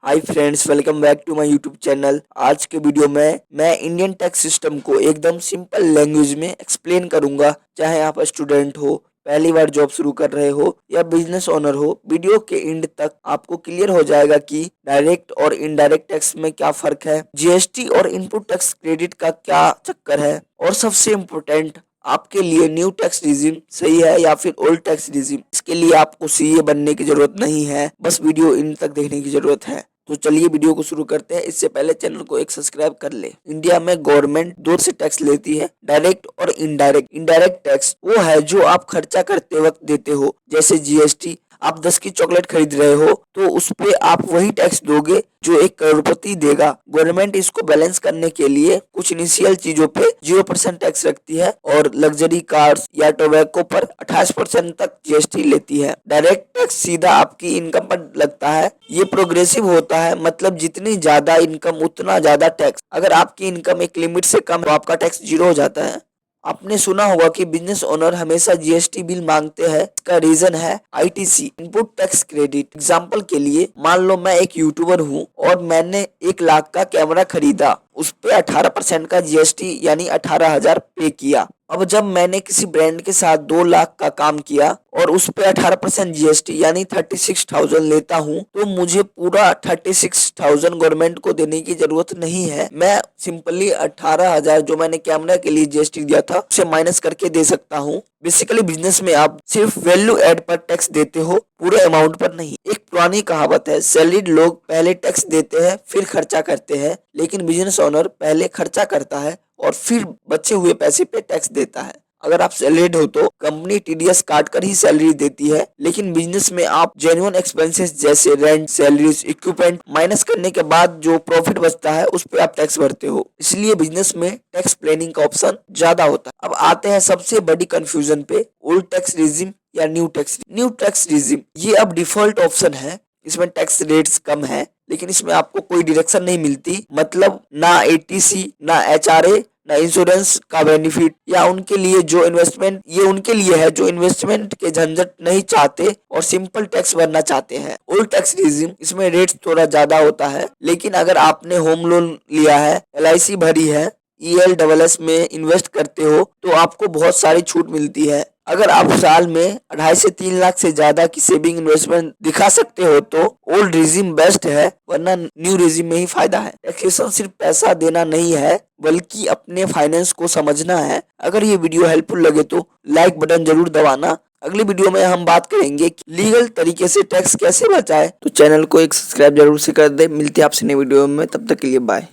Hi friends, welcome back to my YouTube channel. आज के video में मैं इंडियन टैक्स सिस्टम को एकदम सिंपल लैंग्वेज में एक्सप्लेन करूंगा। चाहे आप स्टूडेंट हो, पहली बार जॉब शुरू कर रहे हो या बिजनेस ओनर हो, वीडियो के एंड तक आपको क्लियर हो जाएगा कि डायरेक्ट और इनडायरेक्ट टैक्स में क्या फर्क है, जीएसटी और इनपुट टैक्स क्रेडिट का क्या चक्कर है, और सबसे इम्पोर्टेंट आपके लिए न्यू टैक्स रिजिम सही है या फिर ओल्ड टैक्स रिजिम। इसके लिए आपको सीए बनने की जरूरत नहीं है, बस वीडियो इन तक देखने की जरूरत है। तो चलिए वीडियो को शुरू करते हैं। इससे पहले चैनल को एक सब्सक्राइब कर ले। इंडिया में गवर्नमेंट दो से टैक्स लेती है, डायरेक्ट और इनडायरेक्ट। इनडायरेक्ट टैक्स वो है जो आप खर्चा करते वक्त देते हो, जैसे जीएसटी। आप 10 की चॉकलेट खरीद रहे हो तो उस पे आप वही टैक्स दोगे जो 1 करोड़पति देगा। गवर्नमेंट इसको बैलेंस करने के लिए कुछ इनिशियल चीजों पे 0% टैक्स रखती है और लग्जरी कार्स या टोबैको पर 28% तक जीएसटी लेती है। डायरेक्ट टैक्स सीधा आपकी इनकम पर लगता है। ये प्रोग्रेसिव होता है, मतलब जितनी ज्यादा इनकम उतना ज्यादा टैक्स। अगर आपकी इनकम एक लिमिट से कम तो आपका टैक्स 0 हो जाता है। आपने सुना होगा कि बिजनेस ओनर हमेशा जीएसटी बिल मांगते हैं। इसका रीजन है ITC, input tax credit. Example के लिए मान लो मैं एक यूट्यूबर हूँ और मैंने 1 लाख का कैमरा खरीदा, उस पे 18% का जीएसटी यानी 18,000 पे किया। अब जब मैंने किसी ब्रांड के साथ 2 लाख का काम किया और उस पे 18% जीएसटी यानी 36,000 लेता हूँ, तो मुझे पूरा 36,000 गवर्नमेंट को देने की जरूरत नहीं है। मैं सिंपली 18,000 जो मैंने कैमरा के लिए जीएसटी दिया था उसे माइनस करके दे सकता हूँ। बेसिकली बिजनेस में आप सिर्फ वैल्यू एड पर टैक्स देते हो, पूरे अमाउंट पर नहीं। एक पुरानी कहावत है, सैलरीड लोग पहले टैक्स देते हैं फिर खर्चा करते हैं, लेकिन बिजनेस ओनर पहले खर्चा करता है और फिर बचे हुए पैसे पे टैक्स देता है। अगर आप सैलरीड हो तो कंपनी टीडीएस काट कर ही सैलरी देती है, लेकिन बिजनेस में आप जेन्युइन एक्सपेंसेस जैसे रेंट, सैलरीज, इक्विपमेंट माइनस करने के बाद जो प्रॉफिट बचता है उस पे आप टैक्स भरते हो। इसलिए बिजनेस में टैक्स प्लानिंग का ऑप्शन ज्यादा होता है। अब आते हैं सबसे बड़ी कंफ्यूजन पे, ओल्ड टैक्स रिजिम या new tax. New tax regime ये अब डिफॉल्ट ऑप्शन है। इसमें टैक्स रेट्स कम है, लेकिन इसमें आपको कोई डायरेक्शन नहीं मिलती। मतलब ना एटीसी, ना एचआरए, ना इंश्योरेंस का बेनिफिट। या उनके लिए जो इन्वेस्टमेंट, ये उनके लिए है जो इन्वेस्टमेंट के झंझट नहीं चाहते और सिंपल टैक्स भरना चाहते हैं। ओल्ड टैक्स रिजिम इसमें रेट्स थोड़ा ज्यादा होता है, लेकिन अगर आपने होम लोन लिया है, एलआईसी भरी है, ईएलडबलएस में इन्वेस्ट करते हो तो आपको बहुत सारी छूट मिलती है। अगर आप साल में 2.5 से 3 लाख से ज्यादा की सेविंग इन्वेस्टमेंट दिखा सकते हो तो ओल्ड रिजिम बेस्ट है, वरना न्यू रिजिम में ही फायदा है। टैक्सेशन सिर्फ पैसा देना नहीं है, बल्कि अपने फाइनेंस को समझना है। अगर ये वीडियो हेल्पफुल लगे तो लाइक बटन जरूर दबाना। अगली वीडियो में हम बात करेंगे कि लीगल तरीके से टैक्स कैसे बचाए, तो चैनल को एक सब्सक्राइब जरूर से कर दे। मिलते हैं आपसे नई वीडियो में, तब तक के लिए बाय।